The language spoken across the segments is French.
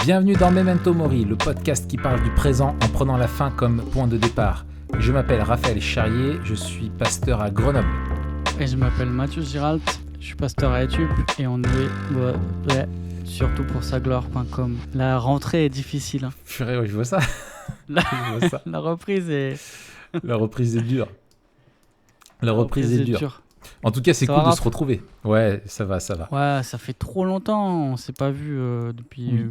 Bienvenue dans Memento Mori, le podcast qui parle du présent en prenant la fin comme point de départ. Je m'appelle Raphaël Charrier, je suis pasteur à Grenoble. Et je m'appelle Mathieu Giralt, je suis pasteur à Etup et on est surtout pour sagloire.com. La rentrée est difficile. Hein. Purée, ouais, je vois ça. La reprise est... La reprise est dure. La reprise est dure. En tout cas, c'est cool de se retrouver. Ouais, ça va. Ouais, ça fait trop longtemps, on s'est pas vu depuis...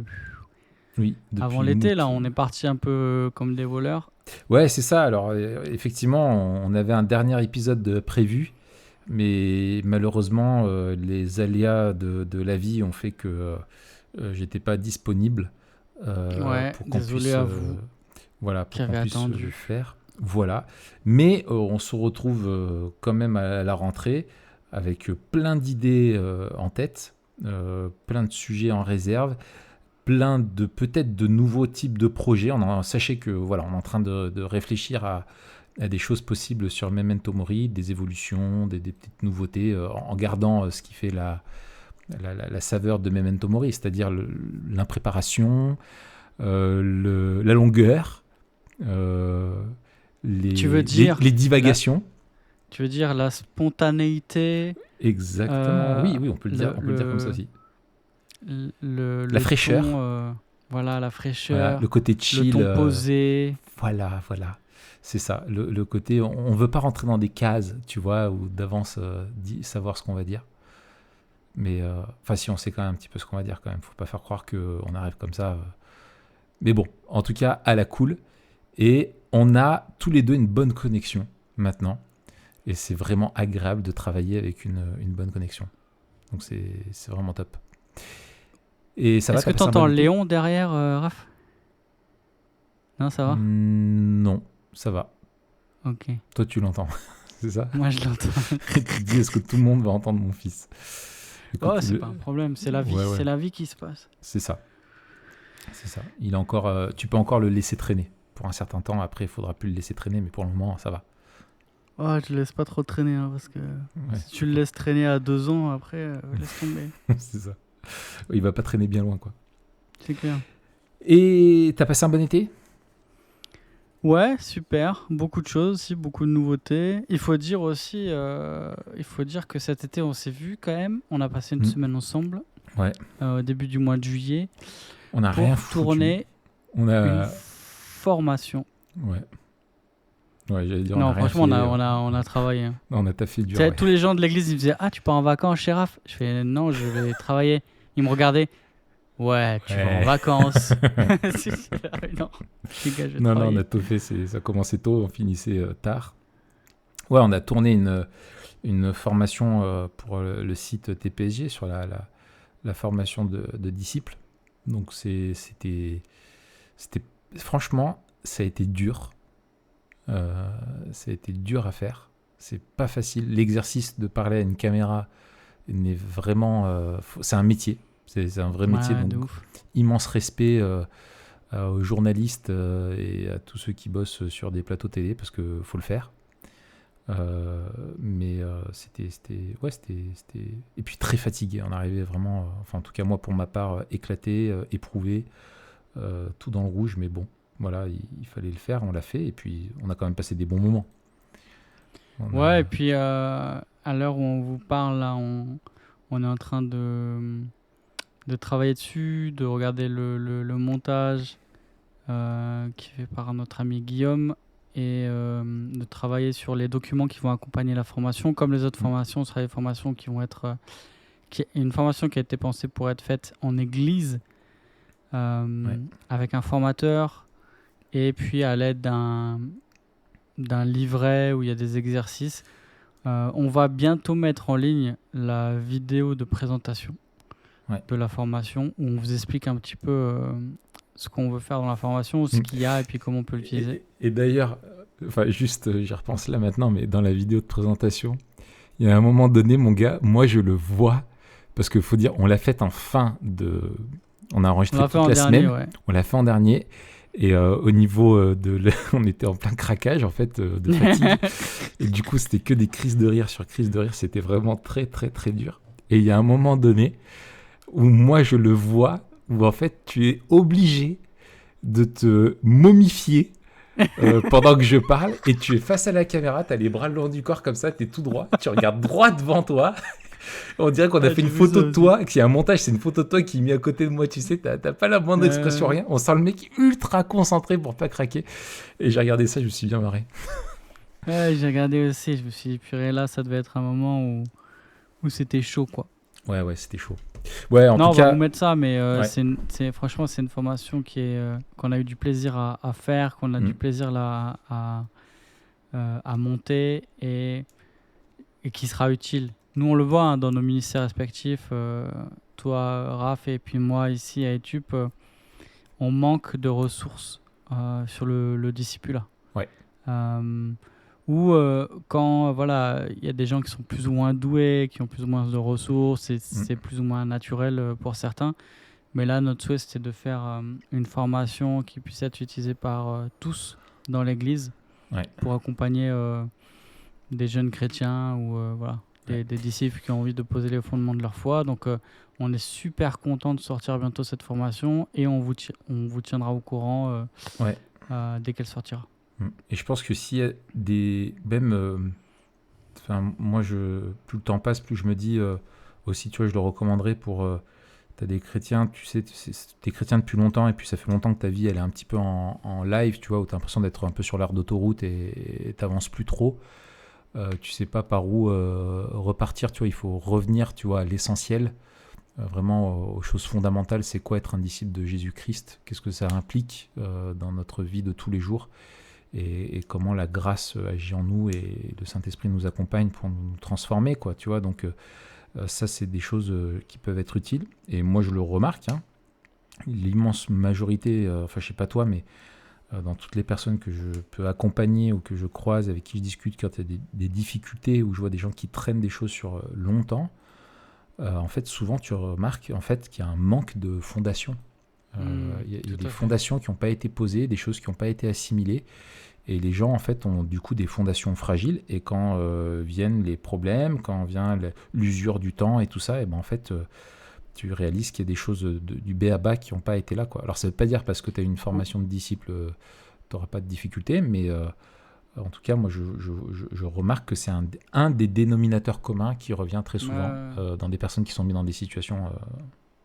Oui, depuis avant l'été, là, on est parti un peu comme des voleurs. Ouais, c'est ça. Alors, effectivement, on avait un dernier épisode prévu, mais malheureusement, les aléas de la vie ont fait que j'étais pas disponible pour qu'on désolé puisse, à vous. Voilà, pour qu'on puisse attendu. faire. Voilà. Mais on se retrouve quand même à la rentrée avec plein d'idées en tête, plein de sujets en réserve, plein de peut-être de nouveaux types de projets. Sachez que voilà, on est en train de réfléchir à des choses possibles sur Memento Mori, des évolutions, des petites nouveautés, en gardant ce qui fait la saveur de Memento Mori, c'est-à-dire l'impréparation, la longueur, les divagations. Tu veux dire la spontanéité. Exactement. Oui, on peut le dire comme ça aussi. La fraîcheur. Voilà, la fraîcheur. Voilà, le côté chill. Le ton posé. Voilà. C'est ça. Le côté, on ne veut pas rentrer dans des cases, tu vois, ou d'avance savoir ce qu'on va dire. Mais si on sait quand même un petit peu ce qu'on va dire quand même. Faut pas faire croire qu'on arrive comme ça. Mais bon, en tout cas, à la cool. Et on a tous les deux une bonne connexion maintenant. Et c'est vraiment agréable de travailler avec une bonne connexion. Donc c'est vraiment top. Et ça va. Est-ce que tu entends Léon derrière, Raph ? Non, ça va ? Non, ça va. Ok. Toi, tu l'entends, c'est ça ? Moi, je l'entends. Et tu te dis, est-ce que tout le monde va entendre mon fils ? Écoute, c'est pas un problème, c'est la vie, c'est la vie qui se passe. C'est ça. Il est encore, tu peux encore le laisser traîner pour un certain temps. Après, il faudra plus le laisser traîner, mais pour le moment, ça va. Oh, je le laisse pas trop traîner, hein, parce que si tu le laisses traîner à 2 ans, après, laisse tomber. C'est ça. Il va pas traîner bien loin, quoi. C'est clair. Et t'as passé un bon été ? Ouais, super. Beaucoup de choses aussi, beaucoup de nouveautés. Il faut dire aussi, que cet été, on s'est vu quand même. On a passé une semaine ensemble. Ouais. Au début du mois de juillet. On a rien foutu. Pour tourner une formation. Ouais. Ouais, j'allais dire. Non, franchement, on a travaillé. Hein. Non, on a taffé dur. Tous les gens de l'église, ils me disaient « Ah, tu pars en vacances chez Raph ?» Je fais « Non, je vais travailler. » Ils me regardaient. « Ouais, tu vas en vacances. » Non, on a tout fait. Ça commençait tôt, on finissait tard. Ouais, on a tourné une formation pour le site TPSG sur la formation de disciples. Donc, c'était franchement, ça a été dur. Ça a été dur à faire. C'est pas facile. L'exercice de parler à une caméra n'est vraiment... c'est un métier. C'est un vrai métier. Donc, immense respect aux journalistes et à tous ceux qui bossent sur des plateaux télé parce qu'il faut le faire. Mais c'était... Et puis très fatigué. On arrivait vraiment... en tout cas, moi, pour ma part, éclaté, éprouvé, tout dans le rouge. Mais bon, voilà, il fallait le faire. On l'a fait. Et puis, on a quand même passé des bons moments. Et puis, à l'heure où on vous parle, là, on est en train de travailler dessus, de regarder le montage qui est fait par notre ami Guillaume et de travailler sur les documents qui vont accompagner la formation. Comme les autres formations, ce sera des formations qui vont être... une formation qui a été pensée pour être faite en église avec un formateur et puis à l'aide d'un livret où il y a des exercices. On va bientôt mettre en ligne la vidéo de présentation de la formation où on vous explique un petit peu ce qu'on veut faire dans la formation, ce qu'il y a et puis comment on peut l'utiliser. Et d'ailleurs, j'y repense là maintenant, mais dans la vidéo de présentation, il y a un moment donné, mon gars, moi je le vois, parce qu'il faut dire, on l'a faite en fin de... On a enregistré toute la semaine, on l'a fait en dernier. Et au niveau on était en plein craquage en fait de fatigue. Et du coup, c'était que des crises de rire sur crises de rire. C'était vraiment très très très dur. Et il y a un moment donné où moi je le vois où en fait tu es obligé de te momifier pendant que je parle, et tu es face à la caméra, tu as les bras le long du corps comme ça, tu es tout droit, tu regardes droit devant toi. On dirait qu'on a fait une photo de toi, qu'il y a un montage, c'est une photo de toi qui est mise à côté de moi, tu sais, t'as pas la moindre expression, rien. On sent le mec ultra concentré pour pas craquer. Et j'ai regardé ça, je me suis bien marré. Ouais, j'ai regardé aussi, je me suis dit, purée, là, ça devait être un moment où c'était chaud, quoi. Ouais, c'était chaud. Ouais, en non, tout cas, on va vous mettre ça, mais ouais. franchement, c'est une formation qu'on a eu du plaisir à faire, qu'on a du plaisir là, à monter et qui sera utile. Nous, on le voit dans nos ministères respectifs, toi, Raph, et puis moi, ici à Etup, on manque de ressources sur le discipulat. Ouais. Ou quand il y a des gens qui sont plus ou moins doués, qui ont plus ou moins de ressources, c'est plus ou moins naturel pour certains. Mais là, notre souhait, c'était de faire une formation qui puisse être utilisée par tous dans l'Église pour accompagner des jeunes chrétiens ou des disciples qui ont envie de poser les fondements de leur foi. Donc, on est super content de sortir bientôt cette formation et on vous tiendra au courant dès qu'elle sortira. Et je pense que s'il y a des... Même... moi, plus le temps passe, plus je me dis... aussi, tu vois, je le recommanderais pour... t'as des chrétiens, tu sais, t'es chrétien depuis longtemps, et puis ça fait longtemps que ta vie, elle est un petit peu en live, tu vois, où t'as l'impression d'être un peu sur l'aire d'autoroute et t'avances plus trop. Tu sais pas par où repartir, tu vois, il faut revenir, tu vois, à l'essentiel. Vraiment aux choses fondamentales, c'est quoi être un disciple de Jésus-Christ? Qu'est-ce que ça implique dans notre vie de tous les jours? Et comment la grâce agit en nous et le Saint-Esprit nous accompagne pour nous transformer, quoi, tu vois. Donc ça, c'est des choses qui peuvent être utiles. Et moi, je le remarque, hein, l'immense majorité, enfin, je sais pas toi, mais dans toutes les personnes que je peux accompagner ou que je croise, avec qui je discute quand il y a des difficultés, où je vois des gens qui traînent des choses sur longtemps, en fait, souvent, tu remarques en fait, qu'il y a un manque de fondation. Il y a des fondations qui n'ont pas été posées, des choses qui n'ont pas été assimilées. Et les gens, en fait, ont du coup des fondations fragiles. Et quand viennent les problèmes, quand vient l'usure du temps et tout ça, et ben en fait, tu réalises qu'il y a des choses du B à bas qui n'ont pas été là, quoi. Alors, ça ne veut pas dire parce que tu as une formation de disciple, tu n'auras pas de difficultés, mais en tout cas, moi, je remarque que c'est un des dénominateurs communs qui revient très souvent dans des personnes qui sont mises dans des situations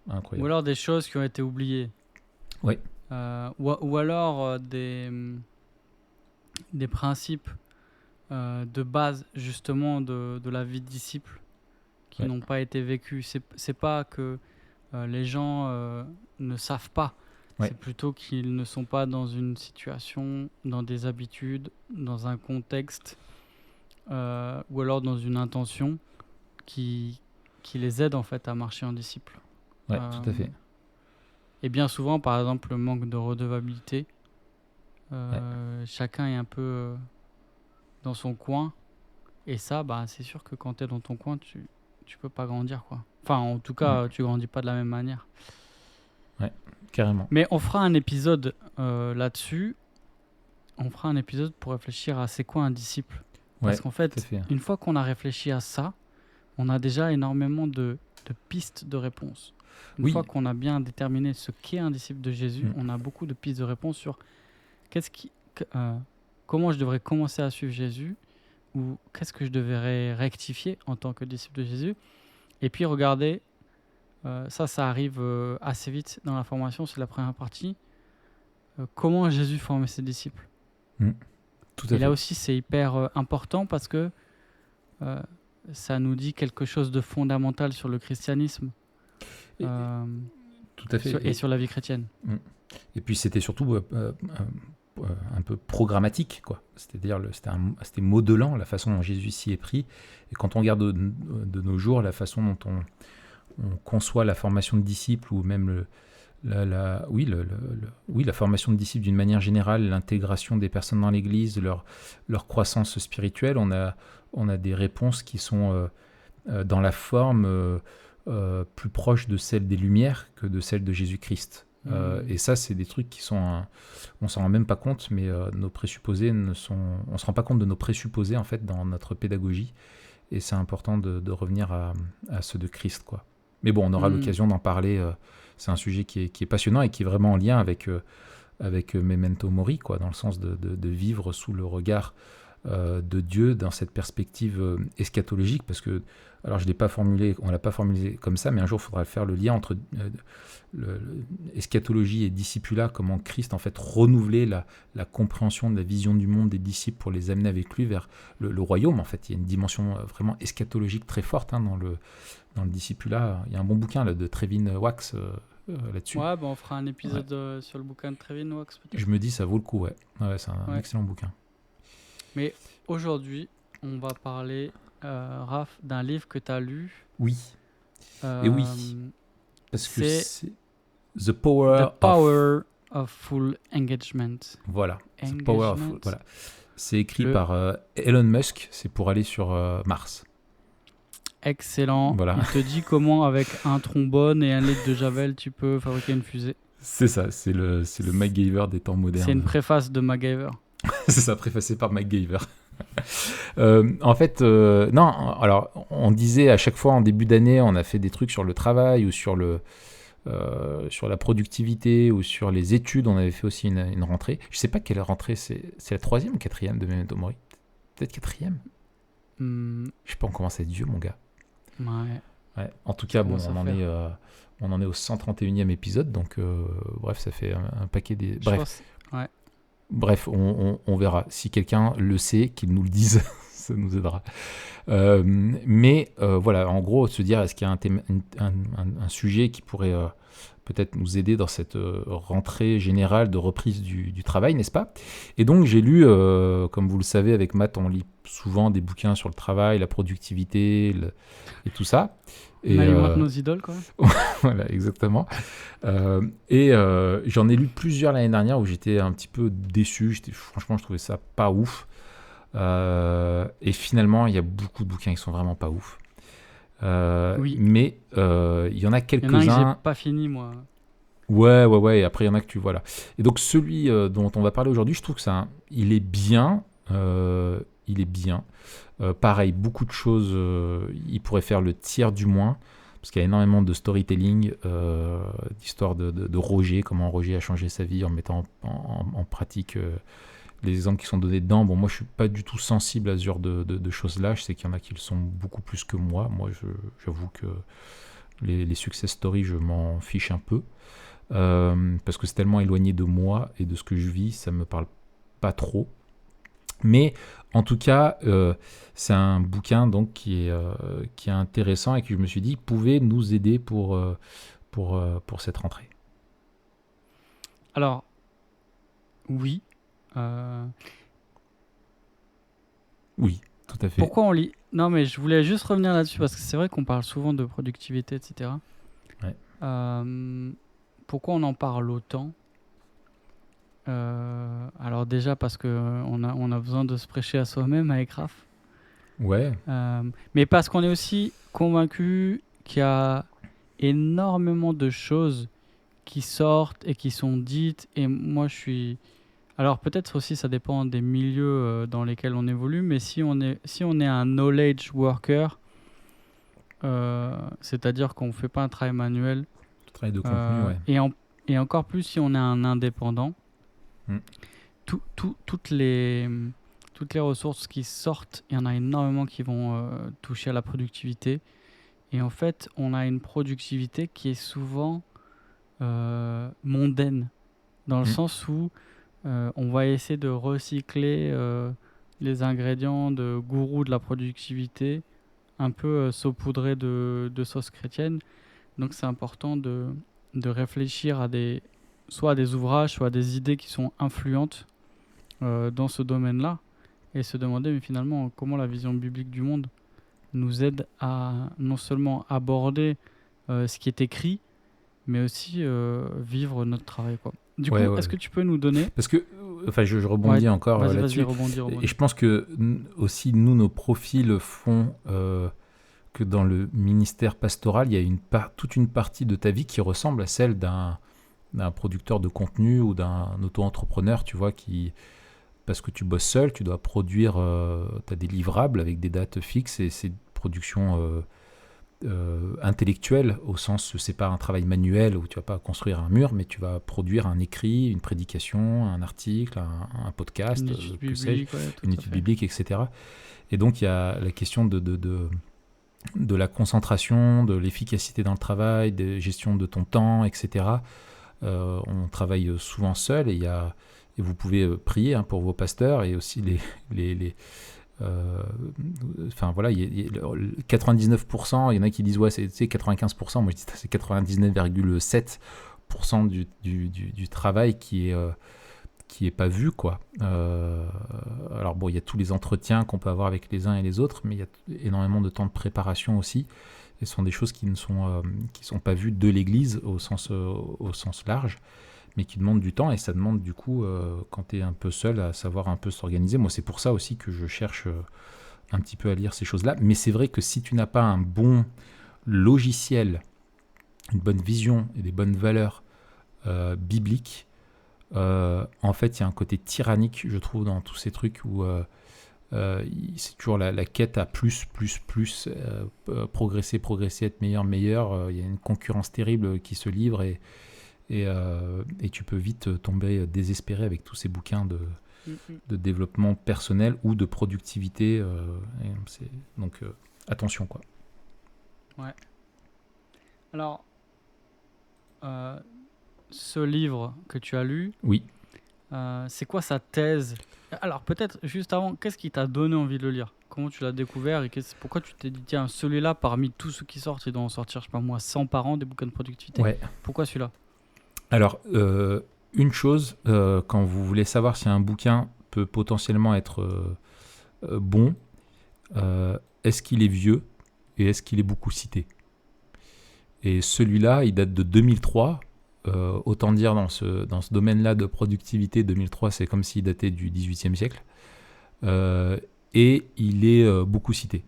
incroyables. Ou alors des choses qui ont été oubliées. Oui. Ou alors des principes de base, justement, de la vie de disciple qui n'ont pas été vécus. C'est pas que les gens ne savent pas. C'est plutôt qu'ils ne sont pas dans une situation, dans des habitudes, dans un contexte ou alors dans une intention qui les aide en fait à marcher en disciple. Oui, tout à fait. Et bien souvent, par exemple, le manque de redevabilité. Chacun est un peu dans son coin. Et ça, c'est sûr que quand tu es dans ton coin, tu peux pas grandir, quoi. Enfin, en tout cas, tu grandis pas de la même manière. Ouais, carrément. Mais on fera un épisode là-dessus. On fera un épisode pour réfléchir à c'est quoi un disciple. Parce qu'en fait, une fois qu'on a réfléchi à ça, on a déjà énormément de pistes de réponse. Une fois qu'on a bien déterminé ce qu'est un disciple de Jésus, on a beaucoup de pistes de réponse sur comment je devrais commencer à suivre Jésus ou qu'est-ce que je devrais rectifier en tant que disciple de Jésus. Et puis regardez, ça arrive assez vite dans la formation, c'est la première partie. Comment Jésus formait ses disciples. Tout à fait. Et là aussi, c'est hyper important parce que ça nous dit quelque chose de fondamental sur le christianisme tout à fait. Et sur la vie chrétienne. Et puis c'était surtout un peu programmatique, quoi. C'est-à-dire c'était modelant la façon dont Jésus s'y est pris. Et quand on regarde de nos jours la façon dont on conçoit la formation de disciples ou même la formation de disciples d'une manière générale, l'intégration des personnes dans l'Église, leur croissance spirituelle, on a des réponses qui sont dans la forme plus proche de celle des Lumières que de celle de Jésus-Christ. Et ça, c'est des trucs qui sont... on s'en rend même pas compte, mais nos présupposés on se rend pas compte de nos présupposés, en fait, dans notre pédagogie. Et c'est important de revenir à ceux de Christ, quoi. Mais bon, on aura l'occasion d'en parler. C'est un sujet qui est passionnant et qui est vraiment en lien avec Memento Mori, quoi, dans le sens de vivre sous le regard de Dieu dans cette perspective eschatologique, parce que, alors je l'ai pas formulé, on l'a pas formulé comme ça, mais un jour il faudra faire le lien entre eschatologie et discipula, comment Christ en fait renouvelait la compréhension de la vision du monde des disciples pour les amener avec lui vers le royaume. En fait, il y a une dimension vraiment eschatologique très forte dans le discipula. Il y a un bon bouquin là, de Trevin Wax là-dessus. Ouais, on fera un épisode sur le bouquin de Trevin Wax peut-être. Je me dis, ça vaut le coup, ouais c'est un excellent bouquin. Mais aujourd'hui, on va parler, Raph, d'un livre que tu as lu. Oui. Et oui. Parce que c'est The Power of Full Engagement. Voilà. The Power of Full. Voilà. C'est écrit par Elon Musk. C'est pour aller sur Mars. Excellent. Voilà. Il te dit comment, avec un trombone et 1 litre de javel, tu peux fabriquer une fusée. C'est ça. C'est le MacGyver des temps modernes. C'est une préface de MacGyver. C'est ça, préfacé par MacGyver. En fait, non, alors on disait à chaque fois en début d'année, on a fait des trucs sur le travail ou sur la productivité ou sur les études. On avait fait aussi une rentrée. Je sais pas quelle rentrée, c'est la 3e ou 4e de Memento Mori. Peut-être 4e. Je sais pas, on commence à être vieux, mon gars. Ouais. En tout cas, bon, on en est au 131e épisode, donc bref, ça fait un paquet des. Bref. Bref, on verra. Si quelqu'un le sait, qu'il nous le dise, ça nous aidera. Mais voilà, en gros, se dire, est-ce qu'il y a un sujet qui pourrait peut-être nous aider dans cette rentrée générale de reprise du travail, n'est-ce pas ? Et donc, j'ai lu, comme vous le savez, avec Matt, on lit souvent des bouquins sur le travail, la productivité et tout ça. Et on alimente nos idoles, quoi. Voilà, exactement. Et j'en ai lu plusieurs l'année dernière où j'étais un petit peu déçu. Franchement, je trouvais ça pas ouf. Et finalement, il y a beaucoup de bouquins qui sont vraiment pas ouf. Oui. Mais il y en a quelques-uns. Il y en a un que j'ai pas fini, moi. Ouais. Et après, il y en a que tu vois là. Et donc, celui dont on va parler aujourd'hui, je trouve que il est bien. Pareil, beaucoup de choses, il pourrait faire le tiers du moins, parce qu'il y a énormément de storytelling, d'histoire de Roger, comment Roger a changé sa vie en mettant en pratique les exemples qui sont donnés dedans. Bon, moi, je suis pas du tout sensible à ce genre de choses-là. Je sais qu'il y en a qui le sont beaucoup plus que moi. Moi, j'avoue que les success stories, je m'en fiche un peu, parce que c'est tellement éloigné de moi et de ce que je vis, ça me parle pas trop. Mais en tout cas, c'est un bouquin donc qui est intéressant et que je me suis dit pouvait nous aider pour cette rentrée. Alors, oui. Oui, tout à fait. Pourquoi on lit ? Non, mais je voulais juste revenir là-dessus parce que c'est vrai qu'on parle souvent de productivité, etc. Ouais. Pourquoi on en parle autant ? Alors déjà parce qu'on a besoin de se prêcher à soi-même avec Raph. Ouais. Mais parce qu'on est aussi convaincu qu'il y a énormément de choses qui sortent et qui sont dites. Et moi, je suis... Alors peut-être aussi, ça dépend des milieux dans lesquels on évolue. Mais si on est un knowledge worker, c'est-à-dire qu'on ne fait pas un travail manuel. Le travail de contenu, ouais. Et encore plus si on est un indépendant. Toutes les ressources qui sortent, il y en a énormément qui vont toucher à la productivité. Et en fait, on a une productivité qui est souvent mondaine, dans le sens où on va essayer de recycler les ingrédients de gourou de la productivité, un peu saupoudrés de sauce chrétienne. Donc c'est important de réfléchir à soit à des ouvrages, soit à des idées qui sont influentes dans ce domaine-là, et se demander mais finalement comment la vision biblique du monde nous aide à non seulement aborder ce qui est écrit, mais aussi vivre notre travail, quoi. Du coup, est-ce que tu peux nous donner... Parce que, je rebondis encore là-dessus. Vas-y, rebondis. Et je pense que aussi, nous, nos profils font que dans le ministère pastoral, il y a toute une partie de ta vie qui ressemble à celle d'un producteur de contenu ou d'un auto-entrepreneur, tu vois, parce que tu bosses seul, tu dois produire, tu as des livrables avec des dates fixes, et c'est une production intellectuel, au sens où c'est pas un travail manuel où tu vas pas construire un mur, mais tu vas produire un écrit, une prédication, un article, un podcast, Une étude que sais-je, biblique, ouais, tout une à étude fait. biblique, etc. Et donc il y a la question de la concentration, de l'efficacité dans le travail, de gestion de ton temps, etc. On travaille souvent seul et vous pouvez prier pour vos pasteurs et aussi enfin voilà, 99%, il y en a qui disent ouais c'est 95%, moi je dis c'est 99,7% du travail qui est pas vu quoi. Alors bon, il y a tous les entretiens qu'on peut avoir avec les uns et les autres, mais il y a énormément de temps de préparation aussi. Et ce sont des choses qui sont pas vues de l'Église au sens large, mais qui demandent du temps, et ça demande du coup, quand tu es un peu seul, à savoir un peu s'organiser. Moi, c'est pour ça aussi que je cherche un petit peu à lire ces choses-là. Mais c'est vrai que si tu n'as pas un bon logiciel, une bonne vision et des bonnes valeurs bibliques, en fait, il y a un côté tyrannique, je trouve, dans tous ces trucs où c'est toujours la quête à plus, progresser, être meilleur. Il y a une concurrence terrible qui se livre et tu peux vite tomber désespéré avec tous ces bouquins de développement personnel ou de productivité. Donc, attention, quoi. Ouais. Alors, ce livre que tu as lu, oui. C'est quoi sa thèse? Alors, peut-être juste avant, qu'est-ce qui t'a donné envie de le lire? Comment tu l'as découvert et pourquoi tu t'es dit, tiens, celui-là, parmi tous ceux qui sortent, il doit en sortir, je sais pas moi, 100 par an, des bouquins de productivité. Ouais. Pourquoi celui-là? Alors, une chose, quand vous voulez savoir si un bouquin peut potentiellement être bon, est-ce qu'il est vieux et est-ce qu'il est beaucoup cité? Et celui-là, il date de 2003. Autant dire dans ce domaine-là de productivité, 2003, c'est comme s'il datait du XVIIIe siècle. Et il est beaucoup cité.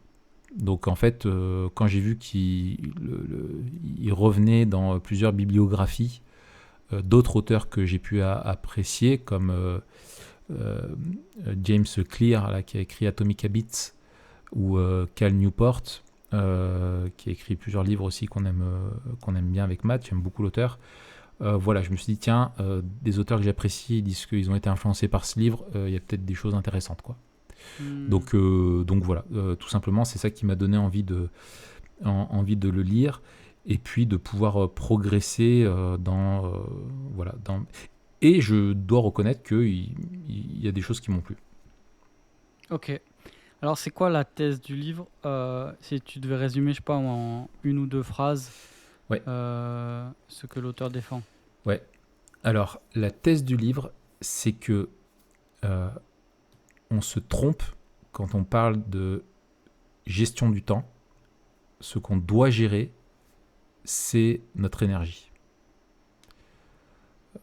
Donc en fait, quand j'ai vu qu'il revenait dans plusieurs bibliographies d'autres auteurs que j'ai pu apprécier, comme James Clear, là, qui a écrit Atomic Habits, ou Cal Newport, qui a écrit plusieurs livres aussi qu'on aime bien avec Matt, j'aime beaucoup l'auteur. Voilà, je me suis dit, tiens, des auteurs que j'apprécie disent qu'ils ont été influencés par ce livre, il y a peut-être des choses intéressantes, quoi. Donc voilà, tout simplement, c'est ça qui m'a donné envie de le lire, et puis de pouvoir progresser voilà. Et je dois reconnaître qu'il y a des choses qui m'ont plu. Ok. Alors, c'est quoi la thèse du livre? Si tu devais résumer, je sais pas, en une ou deux phrases, ouais. Ce que l'auteur défend. Ouais. Alors, la thèse du livre, c'est que on se trompe quand on parle de gestion du temps. Ce qu'on doit gérer, c'est notre énergie.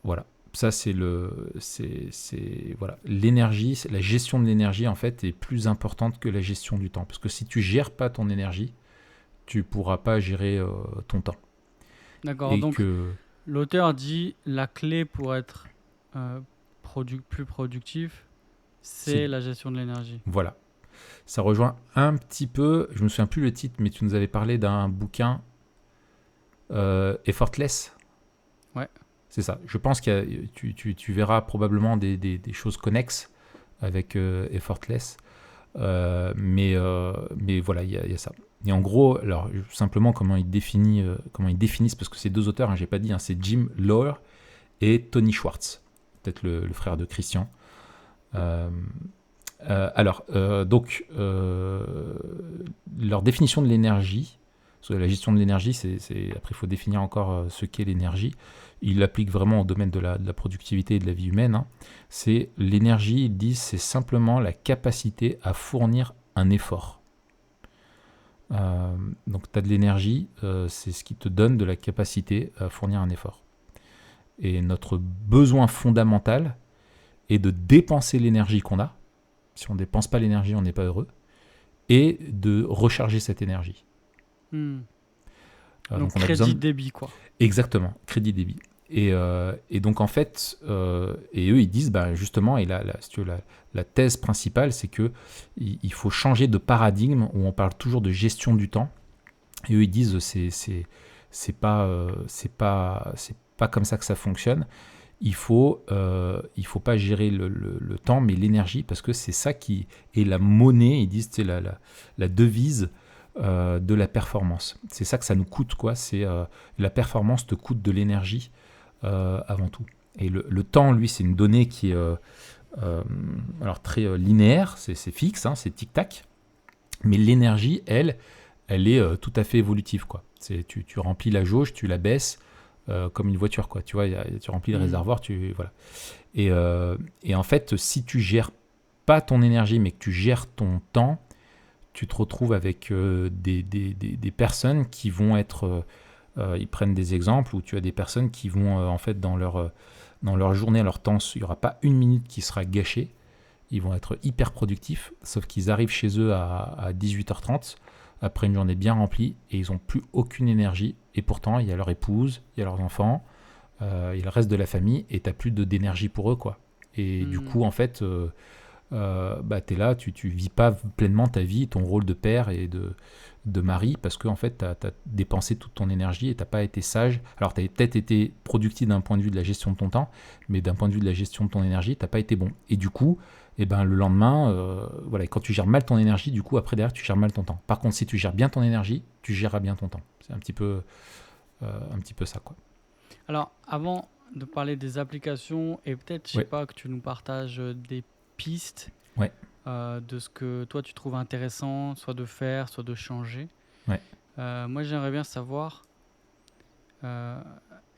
Voilà. Ça, voilà. L'énergie, la gestion de l'énergie, en fait, est plus importante que la gestion du temps. Parce que si tu gères pas ton énergie, tu pourras pas gérer ton temps. D'accord. Donc, l'auteur dit la clé pour être plus productif, c'est la gestion de l'énergie. Voilà. Ça rejoint un petit peu, je me souviens plus le titre, mais tu nous avais parlé d'un bouquin Effortless. Ouais. C'est ça. Je pense que tu verras probablement des choses connexes avec Effortless. Mais voilà, il y a ça. Et en gros, alors simplement comment ils définissent, parce que ces deux auteurs, j'ai pas dit, c'est Jim Loehr et Tony Schwartz, peut-être le frère de Christian. Donc leur définition de l'énergie, parce que la gestion de l'énergie, après il faut définir encore ce qu'est l'énergie. Ils l'appliquent vraiment au domaine de la productivité et de la vie humaine. C'est l'énergie, ils disent, c'est simplement la capacité à fournir un effort. Donc tu as de l'énergie, c'est ce qui te donne de la capacité à fournir un effort. Et notre besoin fondamental est de dépenser l'énergie qu'on a. Si on ne dépense pas l'énergie, on n'est pas heureux. Et de recharger cette énergie. Donc crédit débit, quoi. Exactement, crédit débit. Et donc en fait, et eux ils disent justement, et la thèse principale, c'est que il faut changer de paradigme où on parle toujours de gestion du temps Et eux, ils disent c'est pas comme ça que ça fonctionne. Il faut pas gérer le temps, mais l'énergie, parce que c'est ça qui est la monnaie. Ils disent c'est la devise de la performance. C'est ça que ça nous coûte, quoi. C'est la performance te coûte de l'énergie avant tout. Et le temps, lui, c'est une donnée qui est alors très linéaire, c'est fixe, hein, c'est tic-tac. Mais l'énergie, elle est tout à fait évolutive, quoi. Tu remplis la jauge, tu la baisses comme une voiture, quoi. Tu vois, tu remplis le réservoir, voilà. Et en fait, si tu gères pas ton énergie, mais que tu gères ton temps, tu te retrouves avec des personnes qui vont être... ils prennent des exemples où tu as des personnes qui vont, en fait, dans leur journée, leur temps, il n'y aura pas une minute qui sera gâchée. Ils vont être hyper productifs, sauf qu'ils arrivent chez eux à 18h30, après une journée bien remplie, et ils n'ont plus aucune énergie. Et pourtant, il y a leur épouse, il y a leurs enfants, il y a le reste de la famille, et tu n'as plus d'énergie pour eux, quoi. Et du coup, en fait, tu es là, tu vis pas pleinement ta vie, ton rôle de père et de mari, parce que en fait, tu as dépensé toute ton énergie et tu n'as pas été sage. Alors, tu as peut-être été productif d'un point de vue de la gestion de ton temps, mais d'un point de vue de la gestion de ton énergie, tu n'as pas été bon. Et du coup, le lendemain, voilà, quand tu gères mal ton énergie, du coup, après, derrière, tu gères mal ton temps. Par contre, si tu gères bien ton énergie, tu géreras bien ton temps. C'est un petit peu ça, quoi. Alors, avant de parler des applications, et peut-être, je sais pas, que tu nous partages des pistes de ce que toi, tu trouves intéressant, soit de faire, soit de changer. Moi, j'aimerais bien savoir,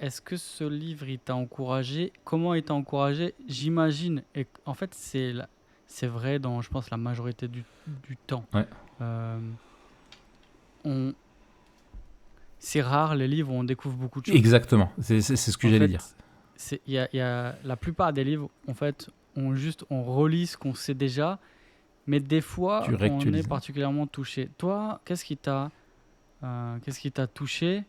est-ce que ce livre, il t'a encouragé? Comment il t'a encouragé? J'imagine, et en fait, c'est vrai dans, je pense, la majorité du temps. C'est rare, les livres où on découvre beaucoup de choses. Exactement, c'est ce que j'allais dire. Y a la plupart des livres, en fait, on relit ce qu'on sait déjà, mais des fois, on est particulièrement touché. Toi, qu'est-ce qui t'a touché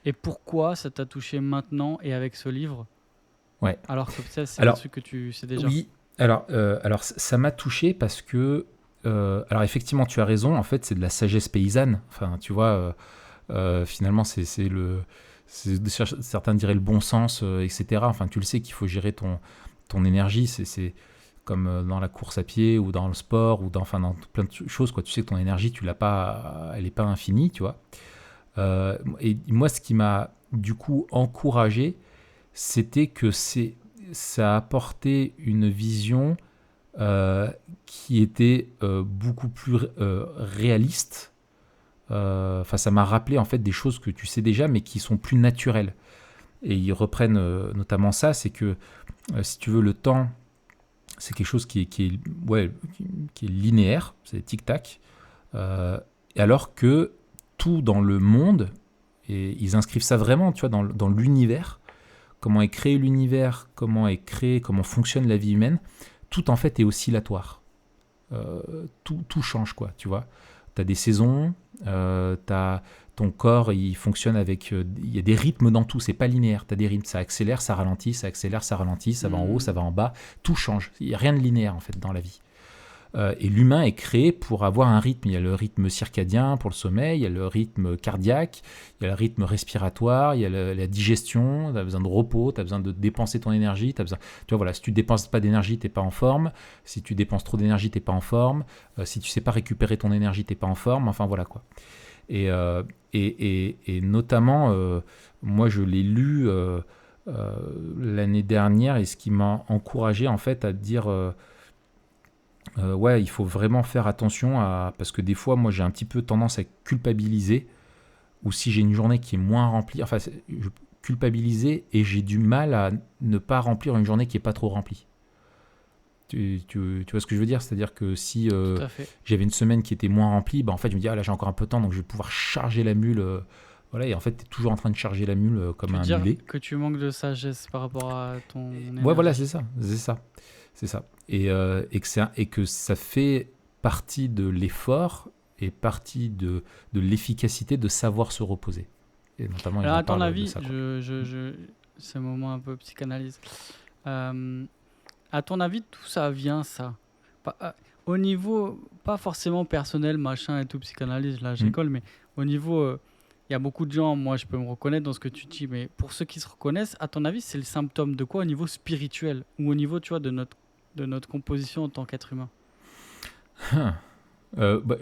et pourquoi ça t'a touché maintenant et avec ce livre? Alors que peut-être c'est un truc que tu sais déjà. Oui, alors ça m'a touché parce que, alors effectivement, tu as raison, en fait, c'est de la sagesse paysanne. Enfin, tu vois, finalement, certains diraient le bon sens, etc. Enfin, tu le sais qu'il faut gérer ton énergie. C'est comme dans la course à pied ou dans le sport ou dans plein de choses, quoi. Tu sais que ton énergie, tu l'as pas, elle n'est pas infinie, tu vois. Et moi, ce qui m'a du coup encouragé, c'était que ça a apporté une vision qui était beaucoup plus réaliste. Ça m'a rappelé en fait des choses que tu sais déjà, mais qui sont plus naturelles. Et ils reprennent notamment ça, c'est que si tu veux, le temps, c'est quelque chose qui est linéaire, c'est tic-tac, alors que tout dans le monde, et ils inscrivent ça vraiment, tu vois, dans l'univers, comment est créé l'univers, comment fonctionne la vie humaine, tout en fait est oscillatoire. Tout change, quoi, tu vois. Tu as des saisons, ton corps, il fonctionne avec... il y a des rythmes dans tout, c'est pas linéaire. Tu as des rythmes, ça accélère, ça ralentit, ça accélère, ça ralentit, ça va en haut, ça va en bas, tout change. Il n'y a rien de linéaire, en fait, dans la vie. Et l'humain est créé pour avoir un rythme. Il y a le rythme circadien pour le sommeil, il y a le rythme cardiaque, il y a le rythme respiratoire, il y a la digestion, tu as besoin de repos, tu as besoin de dépenser ton énergie. Tu vois, voilà, si tu ne dépenses pas d'énergie, tu n'es pas en forme. Si tu dépenses trop d'énergie, tu n'es pas en forme. Si tu ne sais pas récupérer ton énergie, tu n'es pas en forme. Enfin, voilà, quoi. Et notamment, moi, je l'ai lu l'année dernière, et ce qui m'a encouragé, en fait, à dire... il faut vraiment faire attention parce que des fois, moi, j'ai un petit peu tendance à culpabiliser, ou si j'ai une journée qui est moins remplie, je culpabiliser et j'ai du mal à ne pas remplir une journée qui est pas trop remplie. Tu vois ce que je veux dire? C'est-à-dire que si j'avais une semaine qui était moins remplie, en fait, je me dis, là, j'ai encore un peu de temps, donc je vais pouvoir charger la mule. Voilà, et en fait, tu es toujours en train de charger la mule comme un mulet. Tu veux dire que tu manques de sagesse par rapport à ton énergie. Ouais, voilà, c'est ça. Et que ça fait partie de l'effort et partie de l'efficacité de savoir se reposer. Et notamment, alors, à ton avis, c'est un moment un peu psychanalyse. À ton avis, d'où ça vient, ça? Au niveau, pas forcément personnel, machin et tout, psychanalyse, là, j'école, mais au niveau il y a beaucoup de gens, moi je peux me reconnaître dans ce que tu dis, mais pour ceux qui se reconnaissent, à ton avis, c'est le symptôme de quoi au niveau spirituel ou au niveau, tu vois, de notre composition en tant qu'être humain? Bah,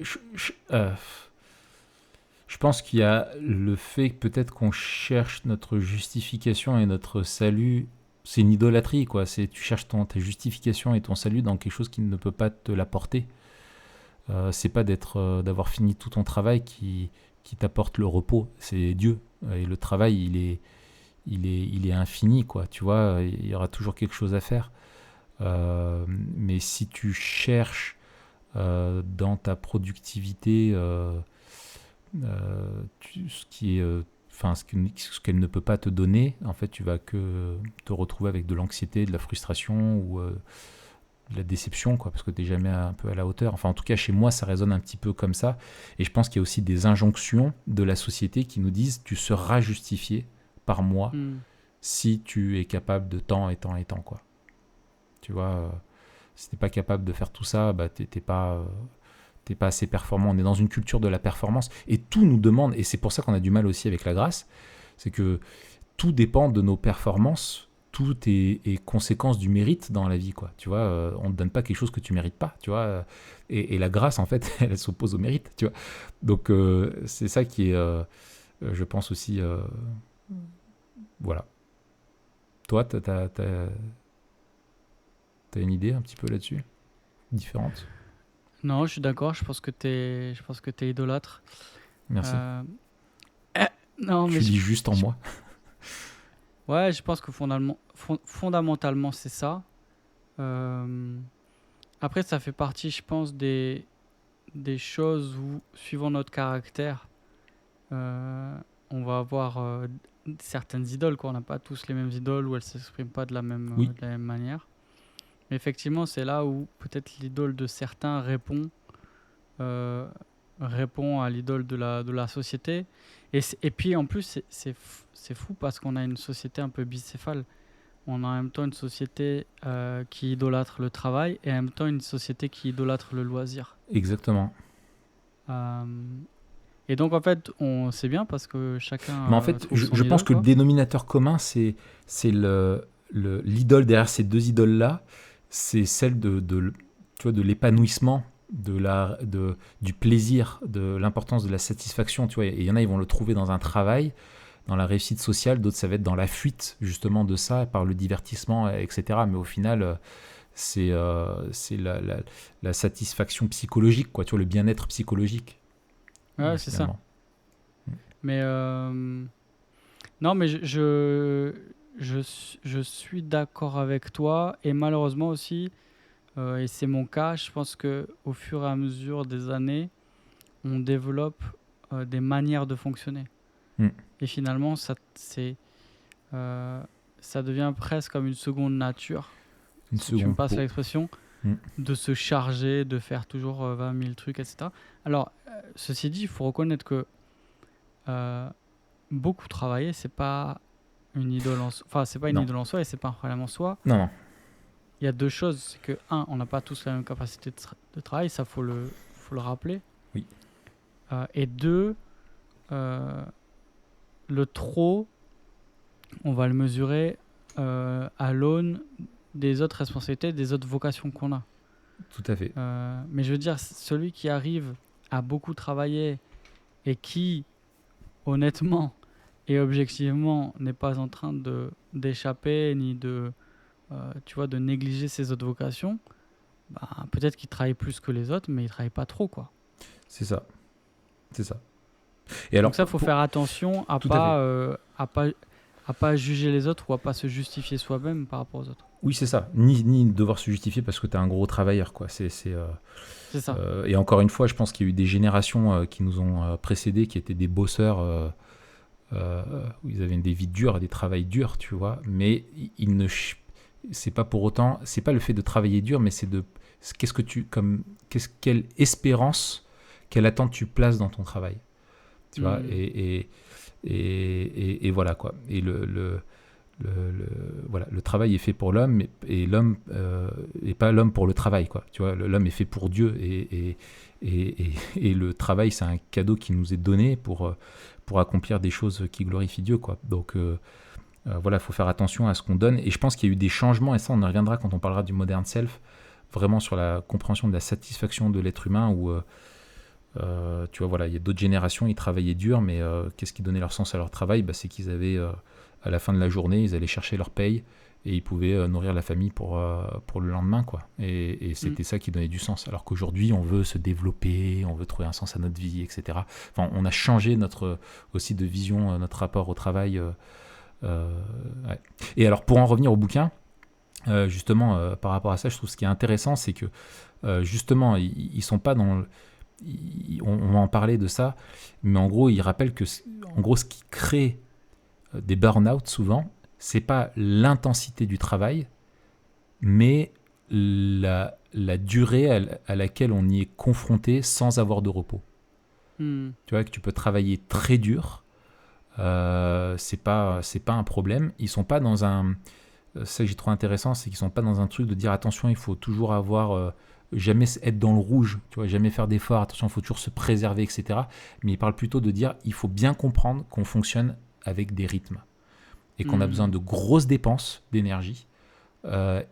je pense qu'il y a le fait que peut-être qu'on cherche notre justification et notre salut. C'est une idolâtrie, quoi. Tu cherches ta justification et ton salut dans quelque chose qui ne peut pas te l'apporter. C'est pas d'avoir fini tout ton travail qui t'apporte le repos. C'est Dieu. Et le travail, il est infini, quoi. Tu vois, il y aura toujours quelque chose à faire. Mais si tu cherches dans ta productivité ce qui est ce qu'elle ne peut pas te donner, en fait, tu vas que te retrouver avec de l'anxiété, de la frustration ou de la déception, quoi, parce que tu n'es jamais un peu à la hauteur. Enfin, en tout cas, chez moi, ça résonne un petit peu comme ça. Et je pense qu'il y a aussi des injonctions de la société qui nous disent tu seras justifié par moi si tu es capable de tant et tant et tant, quoi. Tu vois, si tu n'es pas capable de faire tout ça, bah, tu n'es pas assez performant. On est dans une culture de la performance et tout nous demande, et c'est pour ça qu'on a du mal aussi avec la grâce, c'est que tout dépend de nos performances, tout est conséquence du mérite dans la vie, quoi. Tu vois, on ne te donne pas quelque chose que tu mérites pas, tu vois, et la grâce, en fait, elle s'oppose au mérite, tu vois. Donc, c'est ça qui est, je pense aussi, voilà. Toi, t'as une idée un petit peu là-dessus, différente? Non, je suis d'accord, je pense que t'es idolâtre. Merci. Non, mais Tu lis juste en moi. ouais, je pense que fondamentalement, c'est ça. Après, ça fait partie, je pense, des choses où, suivant notre caractère, on va avoir certaines idoles, quoi. On n'a pas tous les mêmes idoles, ou elles ne s'expriment pas de la même manière. Mais effectivement, c'est là où peut-être l'idole de certains répond à l'idole de la société. Et puis en plus, c'est fou parce qu'on a une société un peu bicéphale. On a en même temps une société qui idolâtre le travail et en même temps une société qui idolâtre le loisir. Exactement. Et donc en fait, c'est bien parce que chacun. Mais en fait, je pense que le dénominateur commun, c'est l'idole derrière ces deux idoles-là, c'est celle tu vois, de l'épanouissement, du plaisir, de l'importance de la satisfaction. Tu vois, et il y en a, ils vont le trouver dans un travail, dans la réussite sociale, d'autres, ça va être dans la fuite justement de ça, par le divertissement, etc. Mais au final, c'est la satisfaction psychologique, quoi, tu vois, le bien-être psychologique. Ouais, c'est ça. Mais non, mais je suis d'accord avec toi et malheureusement aussi, et c'est mon cas, je pense que au fur et à mesure des années, on développe des manières de fonctionner. Et finalement, ça devient presque comme une seconde nature. Si tu me passes l'expression, de se charger, de faire toujours 20 000 trucs, etc. Alors, ceci dit, il faut reconnaître que beaucoup travailler, c'est pas une idole en soi. Enfin, c'est pas une idole en soi et c'est pas un problème en soi. Non. Il y a deux choses. C'est que, un, on n'a pas tous la même capacité de travail, ça faut le rappeler. Oui. Et deux, le trop, on va le mesurer à l'aune des autres responsabilités, des autres vocations qu'on a. Tout à fait. Mais je veux dire, celui qui arrive à beaucoup travailler et qui, honnêtement et objectivement, n'est pas en train d'échapper ni de négliger ses autres vocations, bah, peut-être qu'il travaille plus que les autres, mais il travaille pas trop, quoi. C'est ça. Et alors, donc ça, faut faire attention à pas juger les autres ou à pas se justifier soi-même par rapport aux autres. Oui, c'est ça. Ni devoir se justifier parce que tu es un gros travailleur, quoi. C'est ça. Et encore une fois, je pense qu'il y a eu des générations qui nous ont précédés, qui étaient des bosseurs, où ils avaient des vies dures, des travails durs, tu vois. Mais c'est pas pour autant, c'est pas le fait de travailler dur, mais c'est quelle espérance, quelle attente tu places dans ton travail, tu vois. Et voilà, quoi. Et voilà, le travail est fait pour l'homme et l'homme et pas l'homme pour le travail, quoi. Tu vois, l'homme est fait pour Dieu et le travail, c'est un cadeau qui nous est donné pour accomplir des choses qui glorifient Dieu, quoi. Donc voilà, il faut faire attention à ce qu'on donne. Et je pense qu'il y a eu des changements, et ça, on y reviendra quand on parlera du modern self, vraiment sur la compréhension de la satisfaction de l'être humain, où tu vois, voilà, il y a d'autres générations, ils travaillaient dur, mais qu'est-ce qui donnait leur sens à leur travail? C'est qu'ils avaient, à la fin de la journée, ils allaient chercher leur paye et ils pouvaient nourrir la famille pour le lendemain, quoi. Et c'était ça qui donnait du sens. Alors qu'aujourd'hui, on veut se développer, on veut trouver un sens à notre vie, etc. Enfin, on a changé aussi de vision, notre rapport au travail. Ouais. Et alors, pour en revenir au bouquin, justement, par rapport à ça, je trouve ce qui est intéressant, c'est que justement, ils sont pas dans... on va en parler de ça, mais en gros, il rappelle que en gros, ce qui crée des burn-out, souvent, c'est pas l'intensité du travail, mais la durée à laquelle on y est confronté sans avoir de repos. Tu vois, que tu peux travailler très dur, c'est pas un problème. Ils sont pas dans un... Ça que j'ai trouvé intéressant, c'est qu'ils sont pas dans un truc de dire attention, il faut toujours avoir... jamais être dans le rouge, tu vois, jamais faire d'efforts, attention, il faut toujours se préserver, etc. Mais il parle plutôt de dire il faut bien comprendre qu'on fonctionne avec des rythmes et qu'on a besoin de grosses dépenses d'énergie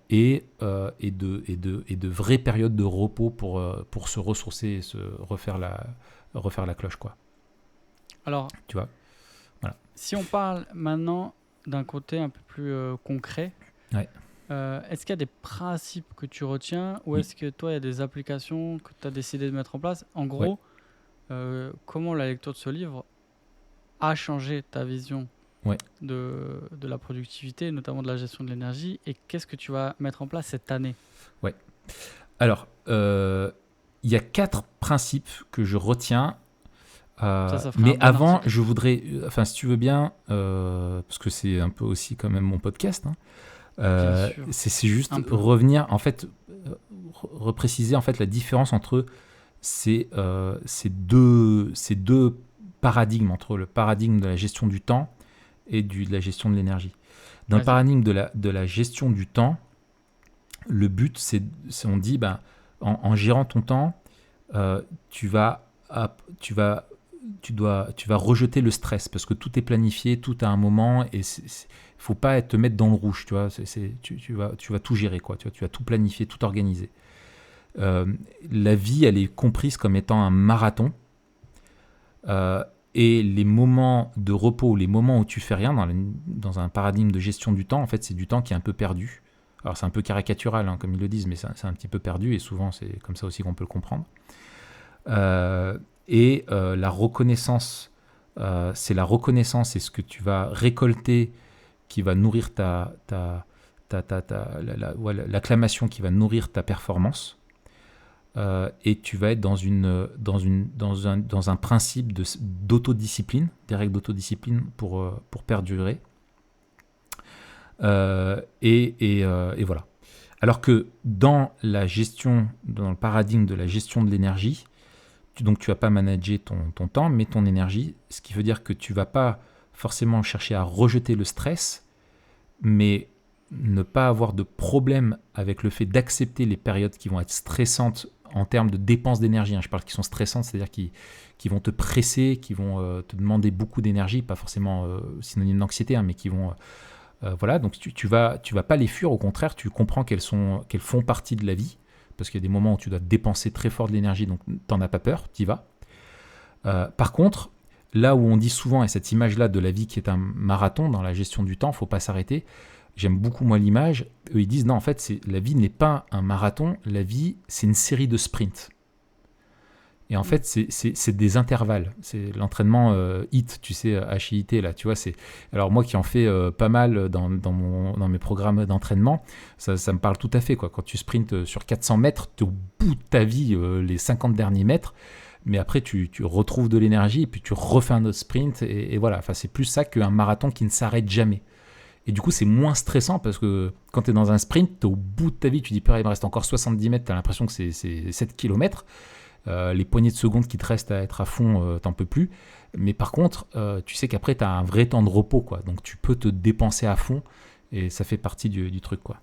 et de vraies périodes de repos pour se ressourcer et se refaire la cloche, quoi. Alors, tu vois, voilà. Si on parle maintenant d'un côté un peu plus concret, ouais. Est-ce qu'il y a des principes que tu retiens ou est-ce que toi, il y a des applications que tu as décidé de mettre en place? En gros, comment la lecture de ce livre a changé ta vision de la productivité, notamment de la gestion de l'énergie, et qu'est-ce que tu vas mettre en place cette année? Ouais. Alors, il y a 4 principes que je retiens. Mais avant, article. Je voudrais, enfin, si tu veux bien, parce que c'est un peu aussi quand même mon podcast, hein, c'est juste revenir, en fait, repréciser en fait la différence entre ces deux paradigmes, entre le paradigme de la gestion du temps et de la gestion de l'énergie. Dans le paradigme de la gestion du temps, le but, c'est on dit, en gérant ton temps, tu vas rejeter le stress parce que tout est planifié, tout à un moment et faut pas te mettre dans le rouge, tu vois. Tu vas tout gérer, quoi. Tu vas tout planifier, tout organiser. La vie, elle est comprise comme étant un marathon et les moments de repos, les moments où tu fais rien dans un paradigme de gestion du temps, en fait, c'est du temps qui est un peu perdu. Alors c'est un peu caricatural, hein, comme ils le disent, mais c'est un petit peu perdu et souvent c'est comme ça aussi qu'on peut le comprendre. Et la reconnaissance, c'est la reconnaissance et ce que tu vas récolter qui va nourrir l'acclamation qui va nourrir ta performance. Et tu vas être dans un principe d'autodiscipline, des règles d'autodiscipline pour perdurer. Et voilà. Alors que dans le paradigme de la gestion de l'énergie, donc tu vas pas manager ton temps, mais ton énergie, ce qui veut dire que tu vas pas forcément chercher à rejeter le stress, mais ne pas avoir de problème avec le fait d'accepter les périodes qui vont être stressantes en termes de dépenses d'énergie. Je parle qui sont stressantes, c'est-à-dire qui vont te presser, qui vont te demander beaucoup d'énergie, pas forcément synonyme d'anxiété, mais qui vont... voilà, donc tu vas pas les fuir, au contraire, tu comprends qu'elles font partie de la vie, parce qu'il y a des moments où tu dois dépenser très fort de l'énergie, donc t'en as pas peur, t'y vas. Par contre, là où on dit souvent, et cette image-là de la vie qui est un marathon dans la gestion du temps, faut pas s'arrêter. J'aime beaucoup moi l'image. Eux ils disent non, en fait, la vie n'est pas un marathon, la vie c'est une série de sprints. Et en fait, c'est des intervalles. C'est l'entraînement HIIT, tu sais, HIIT, là, tu vois. Alors moi qui en fais pas mal dans mes programmes d'entraînement, ça me parle tout à fait, quoi. Quand tu sprintes sur 400 mètres, tu es au bout de ta vie, les 50 derniers mètres, mais après tu retrouves de l'énergie et puis tu refais un autre sprint. Et voilà, enfin, c'est plus ça qu'un marathon qui ne s'arrête jamais. Et du coup, c'est moins stressant parce que quand tu es dans un sprint, tu es au bout de ta vie, tu dis, il me reste encore 70 mètres, tu as l'impression que c'est 7 km. Les poignées de secondes qui te restent à être à fond, t'en peux plus. Mais par contre, tu sais qu'après, tu as un vrai temps de repos, quoi. Donc, tu peux te dépenser à fond et ça fait partie du truc, quoi.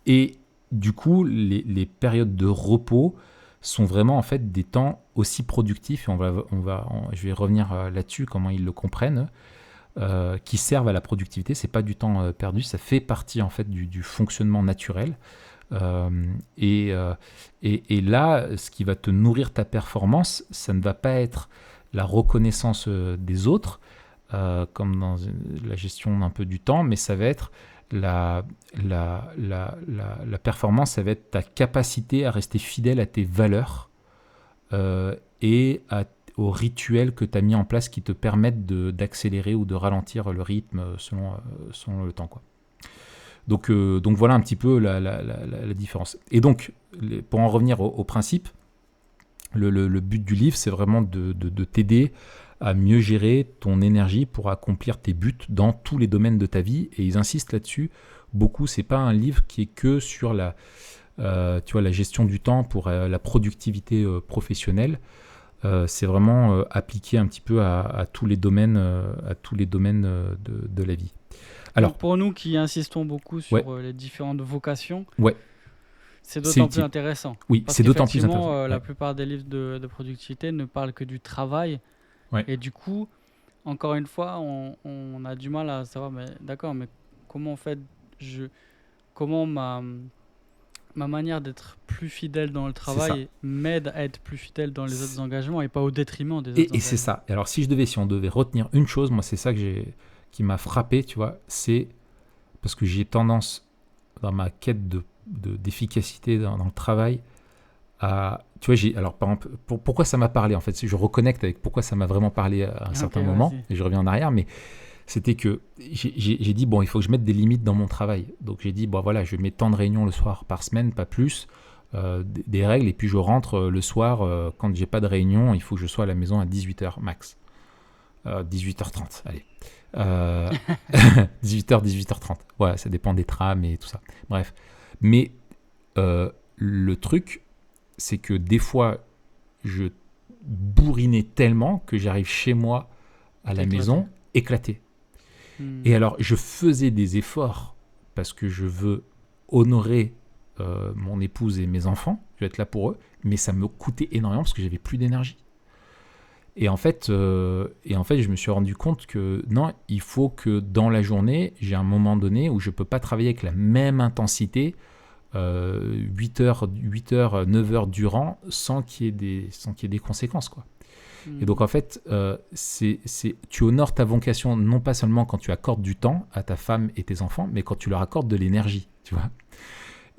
Et du coup, les périodes de repos sont vraiment en fait des temps aussi productifs, et je vais revenir là-dessus, comment ils le comprennent, qui servent à la productivité. C'est pas du temps perdu, ça fait partie en fait du fonctionnement naturel. Et là, ce qui va te nourrir ta performance, ça ne va pas être la reconnaissance des autres, comme dans la gestion un peu du temps, mais ça va être la performance, ça va être ta capacité à rester fidèle à tes valeurs et aux rituels que tu as mis en place qui te permettent d'accélérer ou de ralentir le rythme selon le temps, quoi. Donc voilà un petit peu la différence. Et donc, pour en revenir au principe, le but du livre, c'est vraiment de t'aider à mieux gérer ton énergie pour accomplir tes buts dans tous les domaines de ta vie. Et ils insistent là-dessus beaucoup. C'est pas un livre qui est que sur la gestion du temps pour la productivité professionnelle. C'est vraiment appliqué un petit peu à tous les domaines, de la vie. Alors, pour nous qui insistons beaucoup sur les différentes vocations, c'est d'autant plus intéressant. Oui, c'est d'autant plus intéressant. La plupart des livres de productivité ne parlent que du travail. Ouais. Et du coup, encore une fois, on a du mal à savoir, mais d'accord, mais comment en fait, comment ma manière d'être plus fidèle dans le travail m'aide à être plus fidèle dans les autres engagements et pas au détriment des autres engagements. Et c'est ça. Et alors, si on devait retenir une chose, moi, c'est ça qui m'a frappé, tu vois, c'est parce que j'ai tendance, dans ma quête d'efficacité dans le travail, tu vois, alors par exemple, pourquoi ça m'a parlé en fait, je reconnecte avec pourquoi ça m'a vraiment parlé à un certain moment, et je reviens en arrière, mais c'était que j'ai dit, bon, il faut que je mette des limites dans mon travail. Donc j'ai dit, bon voilà, je mets tant de réunions le soir par semaine, pas plus, des règles, et puis je rentre le soir, quand j'ai pas de réunion, il faut que je sois à la maison à 18h max. 18h30, allez. 18h, 18h30. Ouais, ça dépend des trams et tout ça. Bref. Mais le truc, c'est que des fois, je bourrinais tellement que j'arrive chez moi, à la maison, éclaté. Et alors, je faisais des efforts parce que je veux honorer mon épouse et mes enfants. Je veux être là pour eux. Mais ça me coûtait énormément parce que j'avais plus d'énergie. Et en fait, je me suis rendu compte que non, il faut que dans la journée, j'ai un moment donné où je ne peux pas travailler avec la même intensité 8 heures, 9 heures durant sans qu'il y ait des conséquences, quoi. Et donc, en fait, tu honores ta vocation non pas seulement quand tu accordes du temps à ta femme et tes enfants, mais quand tu leur accordes de l'énergie, tu vois.